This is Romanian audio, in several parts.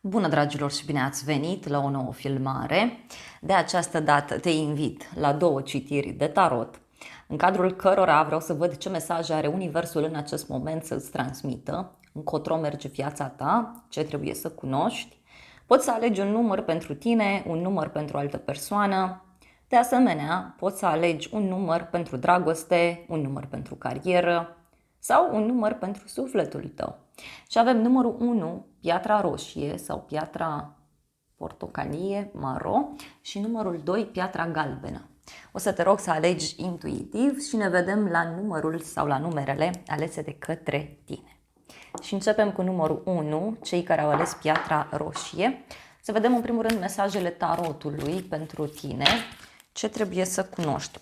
Bună, dragilor, și bine ați venit la o nouă filmare. De această dată te invit la două citiri de tarot, în cadrul cărora vreau să văd ce mesaj are Universul în acest moment să-ți transmită, încotro merge viața ta, ce trebuie să cunoști. Poți să alegi un număr pentru tine, un număr pentru o altă persoană. De asemenea, poți să alegi un număr pentru dragoste, un număr pentru carieră sau un număr pentru sufletul tău. Și avem numărul 1, piatra roșie sau piatra portocalie, maro, și numărul 2, piatra galbenă. O să te rog să alegi intuitiv și ne vedem la numărul sau la numerele alese de către tine. Și începem cu numărul 1, cei care au ales piatra roșie. Să vedem în primul rând mesajele tarotului pentru tine, ce trebuie să cunoști.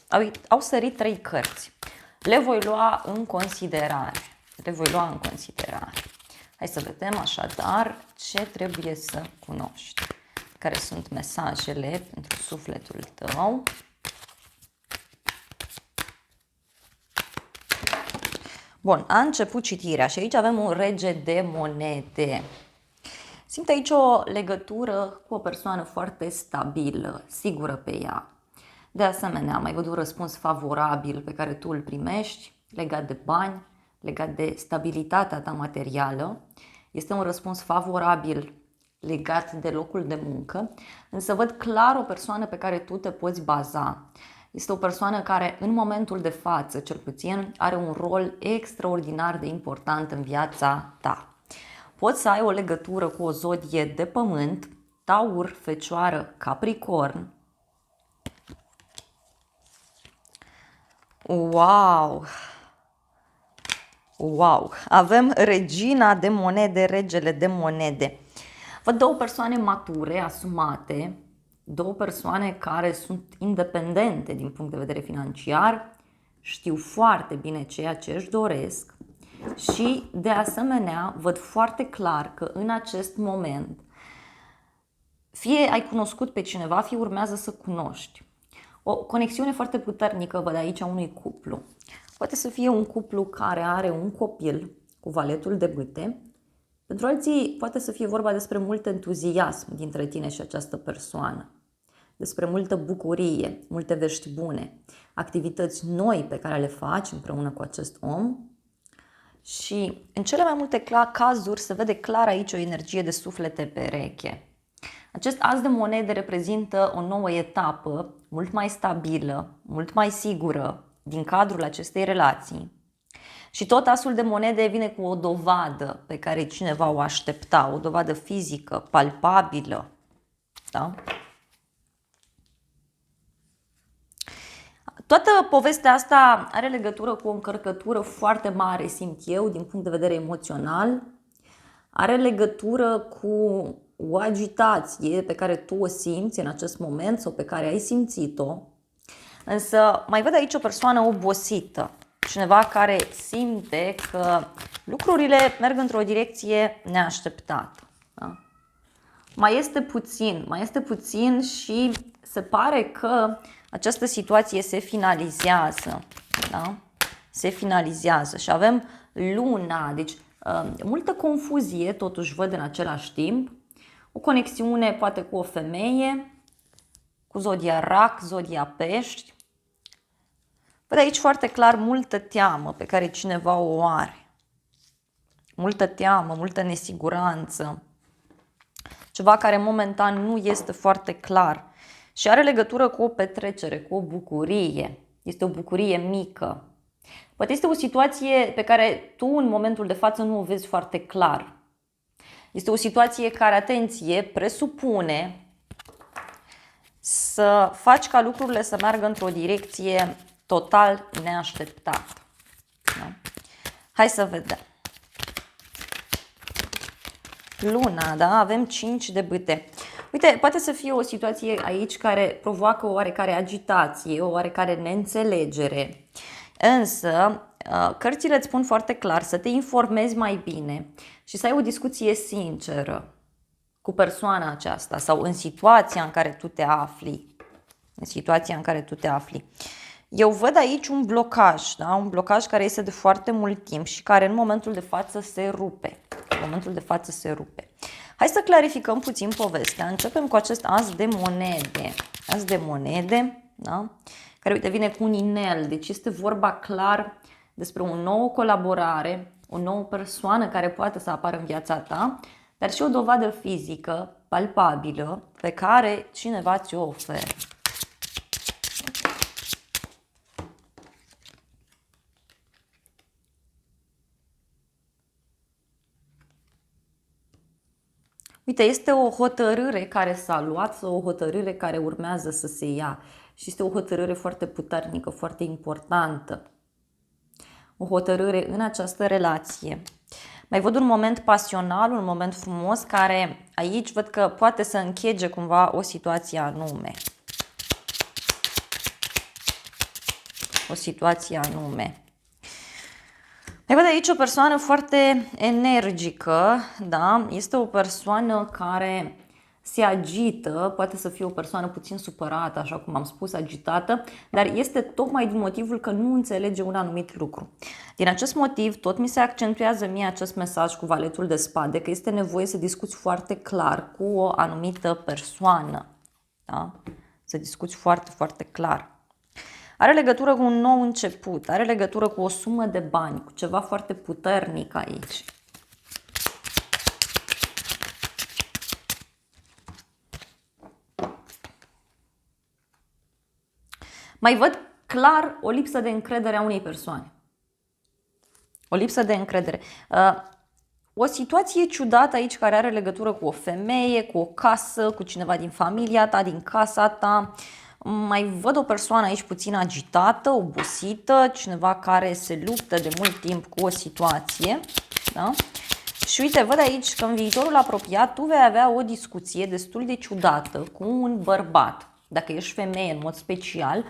Au sărit 3 cărți. Le voi lua în considerare. Hai să vedem așadar ce trebuie să cunoști. Care sunt mesajele pentru sufletul tău. Bun, a început citirea și aici avem un rege de monede. Simt aici o legătură cu o persoană foarte stabilă, sigură pe ea. De asemenea, am mai văzut un răspuns favorabil pe care tu îl primești, legat de bani, legat de stabilitatea ta materială. Este un răspuns favorabil legat de locul de muncă, însă văd clar o persoană pe care tu te poți baza. Este o persoană care în momentul de față, cel puțin, are un rol extraordinar de important în viața ta. Poți să ai o legătură cu o zodie de pământ, Taur, Fecioară, Capricorn. Wow! Wow! Avem regina de monede, regele de monede. Văd două persoane mature, asumate, două persoane care sunt independente din punct de vedere financiar, știu foarte bine ceea ce își doresc și, de asemenea, văd foarte clar că în acest moment fie ai cunoscut pe cineva, fie urmează să cunoști. O conexiune foarte puternică văd aici a unui cuplu. Poate să fie un cuplu care are un copil cu valetul de bâte. Pentru alții poate să fie vorba despre mult entuziasm dintre tine și această persoană. Despre multă bucurie, multe vești bune, activități noi pe care le faci împreună cu acest om. Și în cele mai multe cazuri se vede clar aici o energie de suflete pereche. Acest as de monede reprezintă o nouă etapă, mult mai stabilă, mult mai sigură din cadrul acestei relații. Și tot asul de monede vine cu o dovadă pe care cineva o aștepta, o dovadă fizică, palpabilă. Da? Toată povestea asta are legătură cu o încărcătură foarte mare, simt eu, din punct de vedere emoțional. Are legătură cu o agitație pe care tu o simți în acest moment sau pe care ai simțit-o. Însă mai văd aici o persoană obosită, cineva care simte că lucrurile merg într-o direcție neașteptată. Da? Mai este puțin și se pare că această situație se finalizează. Da? Se finalizează și avem luna, deci multă confuzie totuși văd în același timp. O conexiune poate cu o femeie, cu zodia rac, zodia pești. Văd aici foarte clar multă teamă pe care cineva o are. Multă teamă, multă nesiguranță. Ceva care momentan nu este foarte clar. Și are legătură cu o petrecere, cu o bucurie. Este o bucurie mică. Poate este o situație pe care tu în momentul de față nu o vezi foarte clar. Este o situație care, atenție, presupune să faci ca lucrurile să meargă într-o direcție total neașteptată. Da? Hai să vedem. Luna, da? Avem 5 de bâte. Uite, poate să fie o situație aici care provoacă o oarecare agitație, o oarecare neînțelegere. Însă, cărțile îți spun foarte clar să te informezi mai bine și să ai o discuție sinceră cu persoana aceasta sau în situația în care tu te afli. Eu văd aici un blocaj, da? Un blocaj care este de foarte mult timp și care în momentul de față se rupe. Hai să clarificăm puțin povestea. Începem cu acest as de monede. As de monede, da? Care, uite, vine cu un inel. Deci este vorba clar despre o nouă colaborare, o nouă persoană care poate să apară în viața ta, dar și o dovadă fizică, palpabilă, pe care cineva ți-o oferă. Uite, este o hotărâre care s-a luat sau o hotărâre care urmează să se ia. Și este o hotărâre foarte puternică, foarte importantă. O hotărâre în această relație. Mai văd un moment pasional, un moment frumos, care aici văd că poate să închege cumva o situație anume. O situație anume. Mai văd aici o persoană foarte energică, da? Este o persoană care se agită, poate să fie o persoană puțin supărată, așa cum am spus, agitată, dar este tocmai din motivul că nu înțelege un anumit lucru. Din acest motiv, tot mi se accentuează mie acest mesaj cu valetul de spade, că este nevoie să discuți foarte clar cu o anumită persoană, da? Să discuți foarte, foarte clar. Are legătură cu un nou început, are legătură cu o sumă de bani, cu ceva foarte puternic aici. Mai văd clar o lipsă de încredere a unei persoane. O lipsă de încredere. O situație ciudată aici care are legătură cu o femeie, cu o casă, cu cineva din familia ta, din casa ta. Mai văd o persoană aici puțin agitată, obosită, cineva care se luptă de mult timp cu o situație. Da? Și uite, văd aici că în viitorul apropiat tu vei avea o discuție destul de ciudată cu un bărbat, dacă ești femeie în mod special,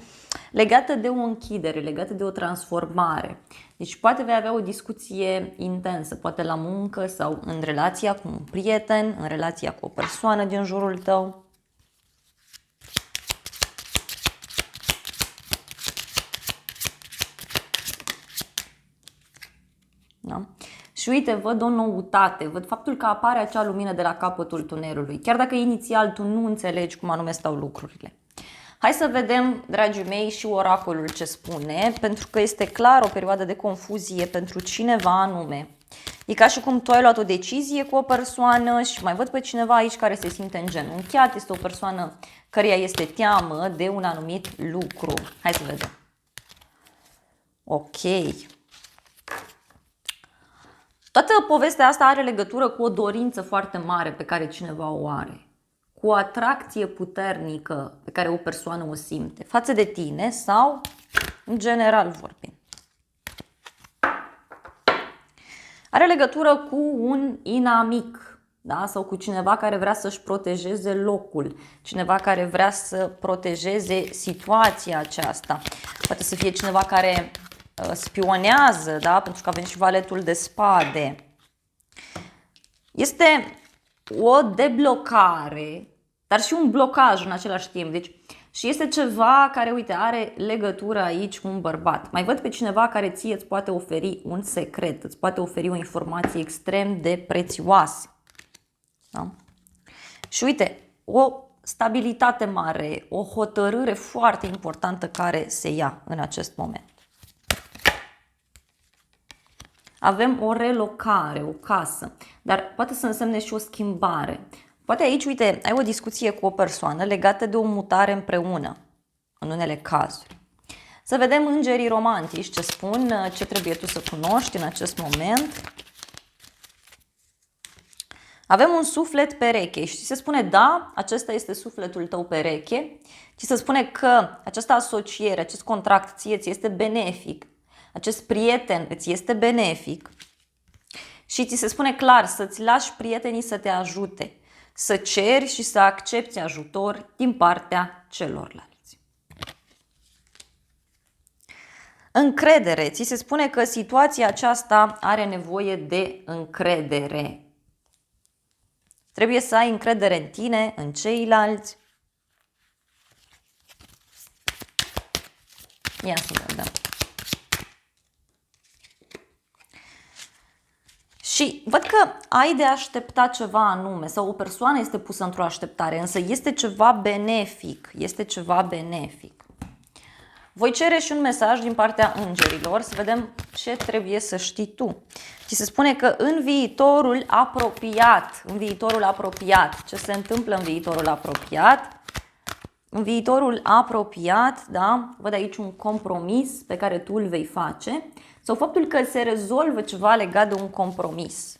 legată de o închidere, legată de o transformare. Deci poate vei avea o discuție intensă, poate la muncă sau în relația cu un prieten, în relația cu o persoană din jurul tău. Da? Și uite, văd o noutate, văd faptul că apare acea lumină de la capătul tunelului, chiar dacă inițial tu nu înțelegi cum anume stau lucrurile. Hai să vedem, dragii mei, și oracolul ce spune, pentru că este clar o perioadă de confuzie pentru cineva anume. E ca și cum tu ai luat o decizie cu o persoană și mai văd pe cineva aici care se simte îngenunchiat, este o persoană căreia este teamă de un anumit lucru. Hai să vedem. Ok. Toată povestea asta are legătură cu o dorință foarte mare pe care cineva o are. Cu o atracție puternică pe care o persoană o simte față de tine sau în general vorbim. Are legătură cu un inamic, da? Sau cu cineva care vrea să-și protejeze locul, cineva care vrea să protejeze situația aceasta. Poate să fie cineva care spionează, da? Pentru că a venit și valetul de spade. Este o deblocare, dar și un blocaj în același timp. Deci, și este ceva care, uite, are legătură aici cu un bărbat. Mai văd pe cineva care ție îți poate oferi un secret, îți poate oferi o informație extrem de prețioasă. Da? Și uite, o stabilitate mare, o hotărâre foarte importantă care se ia în acest moment. Avem o relocare, o casă, dar poate să însemne și o schimbare. Poate aici, uite, ai o discuție cu o persoană legată de o mutare împreună, în unele cazuri. Să vedem îngerii romantici ce spun, ce trebuie tu să cunoști în acest moment. Avem un suflet pereche și se spune, da, acesta este sufletul tău pereche, și se spune că această asociere, acest contract ție ți este benefic, acest prieten îți este benefic și ți se spune clar să-ți lași prietenii să te ajute, să ceri și să accepti ajutor din partea celorlalți. Încredere. Ți se spune că situația aceasta are nevoie de încredere. Trebuie să ai încredere în tine, în ceilalți. Ia să vedem. Și văd că ai de aștepta ceva anume sau o persoană este pusă într-o așteptare, însă este ceva benefic, este ceva benefic. Voi cere și un mesaj din partea îngerilor să vedem ce trebuie să știi tu. Și se spune că în viitorul apropiat, ce se întâmplă în viitorul apropiat? În viitorul apropiat, da, văd aici un compromis pe care tu îl vei face sau faptul că se rezolvă ceva legat de un compromis.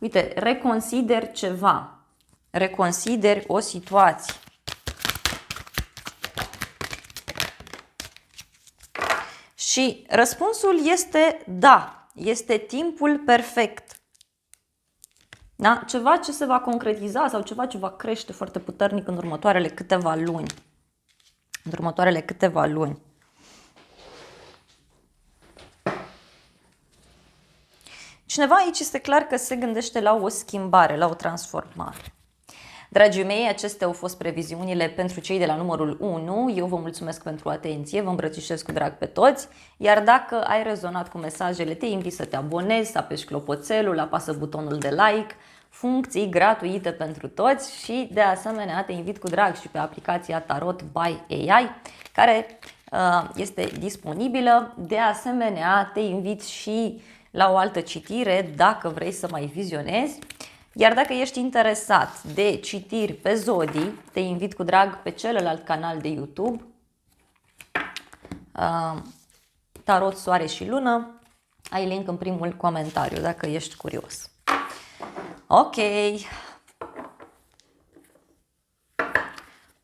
Uite, reconsider ceva, reconsider o situație. Și răspunsul este da, este timpul perfect. Da? Ceva ce se va concretiza sau ceva ce va crește foarte puternic în următoarele câteva luni. În următoarele câteva luni. Cineva aici este clar că se gândește la o schimbare, la o transformare. Dragii mei, acestea au fost previziunile pentru cei de la numărul 1. Eu vă mulțumesc pentru atenție, vă îmbrățișez cu drag pe toți. Iar dacă ai rezonat cu mesajele, te invit să te abonezi, să apeși clopoțelul, apasă butonul de like, funcții gratuite pentru toți și de asemenea te invit cu drag și pe aplicația Tarot by AI, care este disponibilă. De asemenea, te invit și la o altă citire dacă vrei să mai vizionezi. Iar dacă ești interesat de citiri pe zodii, te invit cu drag pe celălalt canal de YouTube, Tarot, Soare și Lună. Ai link în primul comentariu dacă ești curios. Ok.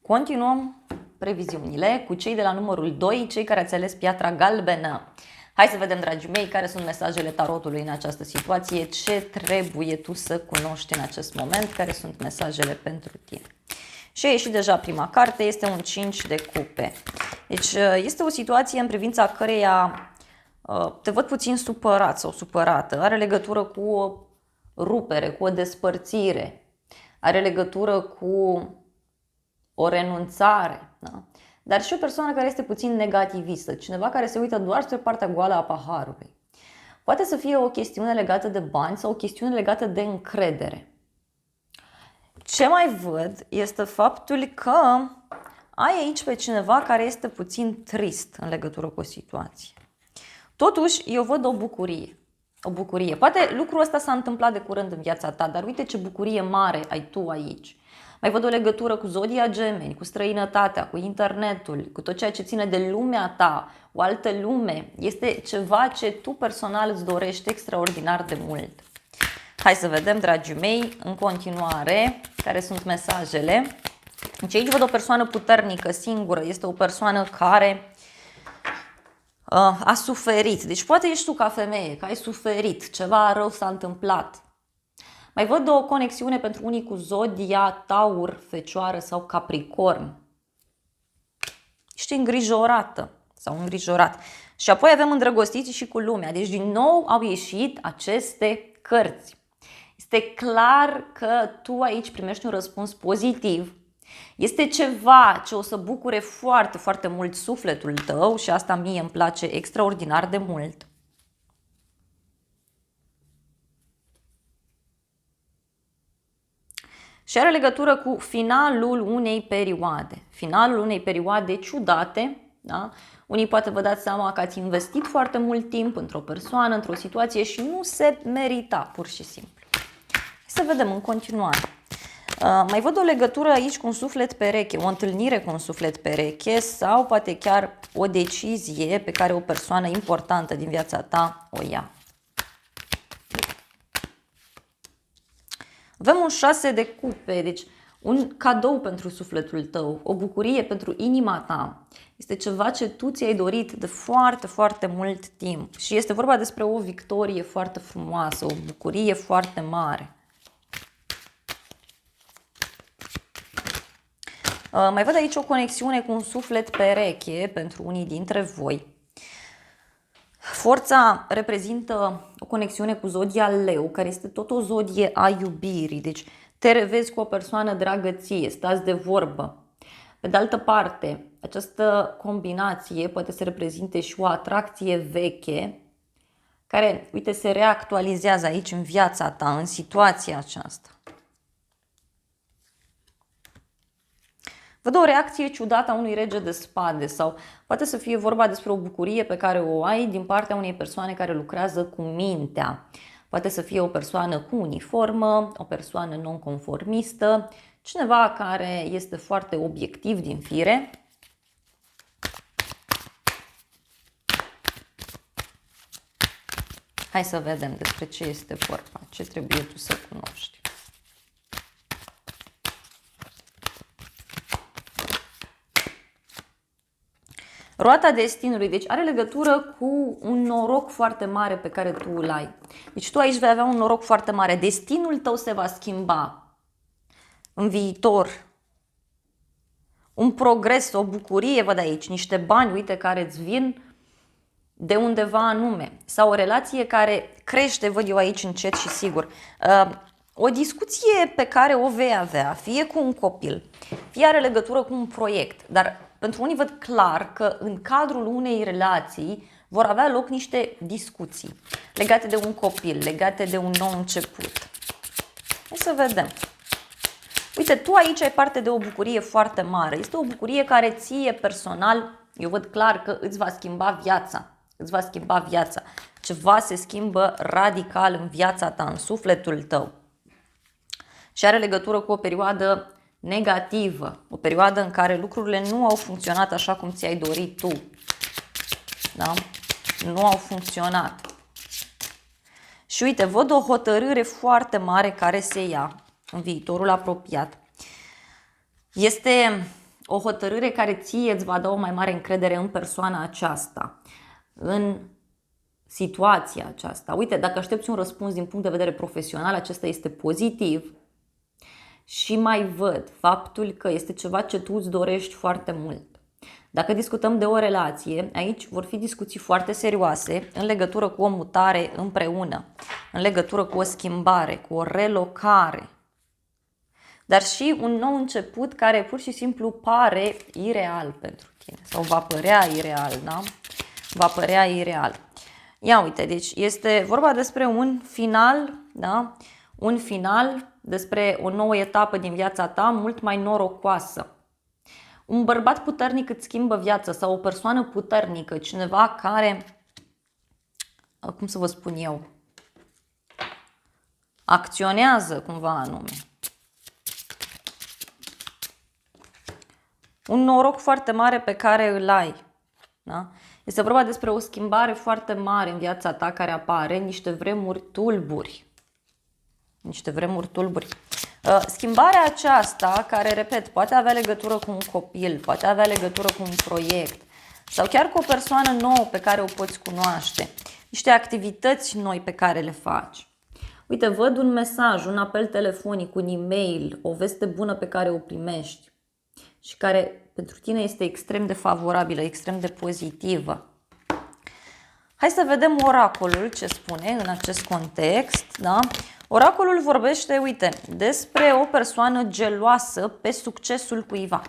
Continuăm previziunile cu cei de la numărul 2, cei care ați ales piatra galbenă. Hai să vedem, dragii mei, care sunt mesajele tarotului în această situație, ce trebuie tu să cunoști în acest moment, care sunt mesajele pentru tine. Și a ieșit deja prima carte, este un 5 de cupe. Deci este o situație în privința căreia te văd puțin supărat sau supărată, are legătură cu o rupere, cu o despărțire, are legătură cu o renunțare, da? Dar și o persoană care este puțin negativistă, cineva care se uită doar spre partea goală a paharului. Poate să fie o chestiune legată de bani sau o chestiune legată de încredere. Ce mai văd este faptul că ai aici pe cineva care este puțin trist în legătură cu o situație. Totuși, eu văd o bucurie. O bucurie. Poate lucrul ăsta s-a întâmplat de curând în viața ta, dar uite ce bucurie mare ai tu aici. Mai văd o legătură cu zodia Gemeni, cu străinătatea, cu internetul, cu tot ceea ce ține de lumea ta, o altă lume. Este ceva ce tu personal îți dorești extraordinar de mult. Hai să vedem, dragii mei, în continuare, care sunt mesajele. Deci aici văd o persoană puternică, singură. Este o persoană care a suferit. Deci poate ești tu ca femeie, că ai suferit, ceva rău s-a întâmplat. Mai văd o conexiune pentru unii cu zodia Taur, Fecioară sau Capricorn. Ești îngrijorată sau îngrijorat. Și apoi avem îndrăgostiți și cu lumea. Deci din nou au ieșit aceste cărți. Este clar că tu aici primești un răspuns pozitiv. Este ceva ce o să bucure foarte, foarte mult sufletul tău și asta mie îmi place extraordinar de mult. Și are legătură cu finalul unei perioade. Finalul unei perioade ciudate. Da? Unii poate vă dați seama că ați investit foarte mult timp într-o persoană, într-o situație și nu se merita pur și simplu. Să vedem în continuare. Mai văd o legătură aici cu un suflet pereche, o întâlnire cu un suflet pereche sau poate chiar o decizie pe care o persoană importantă din viața ta o ia. Avem un 6 de cupe, deci un cadou pentru sufletul tău, o bucurie pentru inima ta. Este ceva ce tu ți-ai dorit de foarte, foarte mult timp și este vorba despre o victorie foarte frumoasă, o bucurie foarte mare. Mai văd aici o conexiune cu un suflet pereche pentru unii dintre voi. Forța reprezintă o conexiune cu zodia Leu, care este tot o zodie a iubirii. Deci te revezi cu o persoană dragă ție, stați de vorbă. Pe de altă parte, Această combinație poate să reprezinte și o atracție veche care, uite, se reactualizează aici în viața ta, în situația aceasta. Văd o reacție ciudată a unui rege de spade sau poate să fie vorba despre o bucurie pe care o ai din partea unei persoane care lucrează cu mintea. Poate să fie o persoană cu uniformă, o persoană nonconformistă, cineva care este foarte obiectiv din fire. Hai să vedem despre ce este vorba, ce trebuie tu să cunoști. Roata destinului, deci are legătură cu un noroc foarte mare pe care tu îl ai. Deci tu aici vei avea un noroc foarte mare. Destinul tău se va schimba în viitor. Un progres, o bucurie, văd aici, niște bani, uite, care îți vin de undeva anume. Sau o relație care crește, văd eu aici încet și sigur. O discuție pe care o vei avea, fie cu un copil, fie are legătură cu un proiect, dar pentru unii văd clar că în cadrul unei relații vor avea loc niște discuții legate de un copil, legate de un nou început. Hai să vedem. Uite, tu aici ai parte de o bucurie foarte mare. Este o bucurie care ție personal, eu văd clar că îți va schimba viața. Îți va schimba viața. Ceva se schimbă radical în viața ta, în sufletul tău. Și are legătură cu o perioadă negativă, o perioadă în care lucrurile nu au funcționat așa cum ți-ai dorit tu. Da? Nu au funcționat. Și uite, văd o hotărâre foarte mare care se ia în viitorul apropiat. Este o hotărâre care ție îți va da o mai mare încredere în persoana aceasta, în situația aceasta. Uite, dacă aștepți un răspuns din punct de vedere profesional, acesta este pozitiv. Și mai văd faptul că este ceva ce tu îți dorești foarte mult. Dacă discutăm de o relație, aici vor fi discuții foarte serioase în legătură cu o mutare împreună, în legătură cu o schimbare, cu o relocare. Dar și un nou început care pur și simplu pare ireal pentru tine sau va părea ireal, da? Va părea ireal. Ia uite, deci este vorba despre un final, da? Un final, despre o nouă etapă din viața ta mult mai norocoasă. Un bărbat puternic îți schimbă viața sau o persoană puternică, cineva care, cum să vă spun eu, acționează cumva anume. Un noroc foarte mare pe care îl ai. Da? Este vorba despre o schimbare foarte mare în viața ta care apare, niște vremuri tulburi. Niște vremuri tulburi. Schimbarea aceasta, care, repet, poate avea legătură cu un copil, poate avea legătură cu un proiect sau chiar cu o persoană nouă pe care o poți cunoaște, niște activități noi pe care le faci. Uite, văd un mesaj, un apel telefonic, un e-mail, o veste bună pe care o primești și care pentru tine este extrem de favorabilă, extrem de pozitivă. Hai să vedem oracolul ce spune în acest context, da? Oracolul vorbește, uite, despre o persoană geloasă pe succesul cuiva.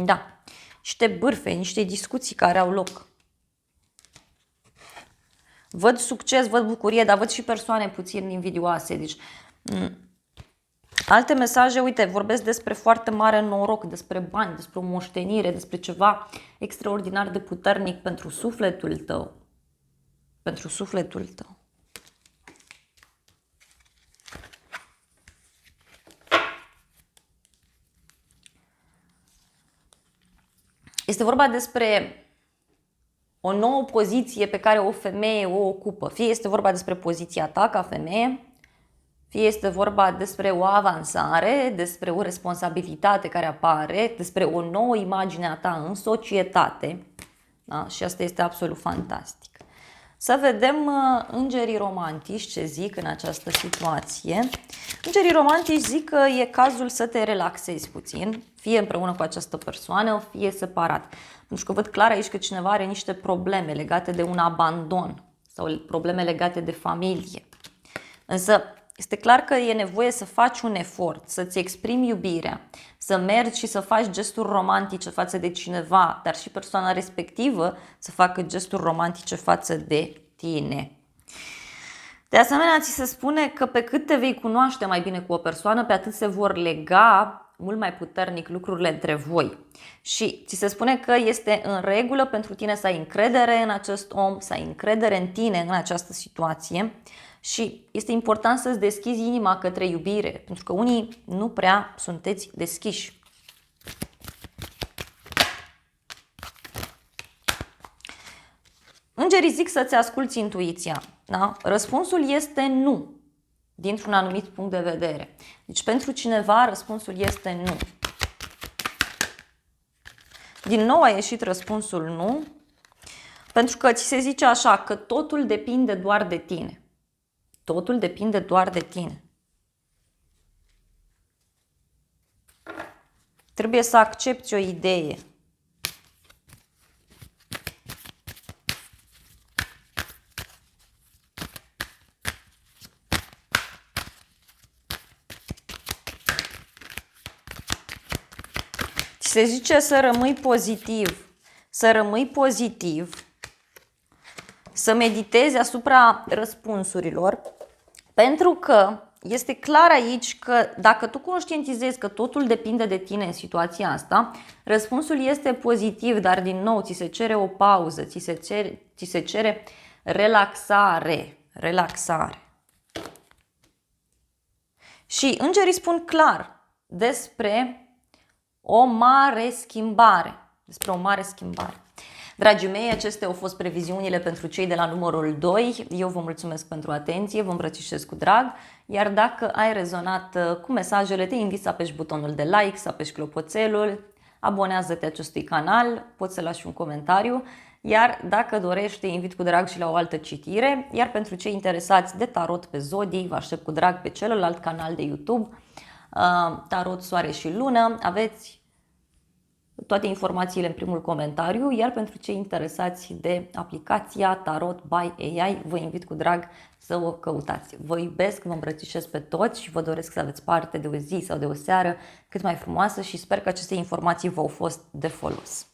Da, niște bârfe, niște discuții care au loc. Văd succes, văd bucurie, dar văd și persoane puțin invidioase. Deci, alte mesaje, uite, vorbesc despre foarte mare noroc, despre bani, despre o moștenire, despre ceva extraordinar de puternic pentru sufletul tău. Pentru sufletul tău. Este vorba despre o nouă poziție pe care o femeie o ocupă. Fie este vorba despre poziția ta ca femeie, fie este vorba despre o avansare, despre o responsabilitate care apare, despre o nouă imagine a ta în societate. Da? Și asta este absolut fantastic. Să vedem îngerii romantici ce zic în această situație. Îngerii romantici zic că e cazul să te relaxezi puțin, fie împreună cu această persoană, fie separat. Pentru că văd clar aici că cineva are niște probleme legate de un abandon sau probleme legate de familie. Însă Este clar că e nevoie să faci un efort, să-ți exprimi iubirea, să mergi și să faci gesturi romantice față de cineva, dar și persoana respectivă să facă gesturi romantice față de tine. De asemenea, ți se spune că pe cât te vei cunoaște mai bine cu o persoană, pe atât se vor lega mult mai puternic lucrurile între voi. Și ți se spune că este în regulă pentru tine să ai încredere în acest om, să ai încredere în tine în această situație și este important să-ți deschizi inima către iubire, pentru că unii nu prea sunteți deschiși. Îngerii zic să-ți asculți intuiția. Da? Răspunsul este nu, dintr-un anumit punct de vedere. Deci pentru cineva răspunsul este nu. Din nou a ieșit răspunsul nu, pentru că ți se zice așa, că totul depinde doar de tine. Totul depinde doar de tine. Trebuie să accepti o idee. Se zice să rămâi pozitiv, să rămâi pozitiv, să meditezi asupra răspunsurilor, pentru că este clar aici că dacă tu conștientizezi că totul depinde de tine în situația asta, răspunsul este pozitiv, dar din nou ți se cere o pauză, ți se cere relaxare, relaxare. Și îngerii spun clar despre o mare schimbare. Despre o mare schimbare. Dragii mei, acestea au fost previziunile pentru cei de la numărul 2. Eu vă mulțumesc pentru atenție, vă îmbrățișez cu drag. Iar dacă ai rezonat cu mesajele, te invit să apeși butonul de like, să apeși clopoțelul, abonează-te acestui canal, poți să lași un comentariu. Iar dacă dorești, te invit cu drag și la o altă citire. Iar pentru cei interesați de tarot pe zodii, vă aștept cu drag pe celălalt canal de YouTube, Tarot Soare și Lună. Aveți toate informațiile în primul comentariu, iar pentru cei interesați de aplicația Tarot by AI, vă invit cu drag să o căutați. Vă iubesc, vă îmbrățișez pe toți și vă doresc să aveți parte de o zi sau de o seară cât mai frumoasă și sper că aceste informații v-au fost de folos.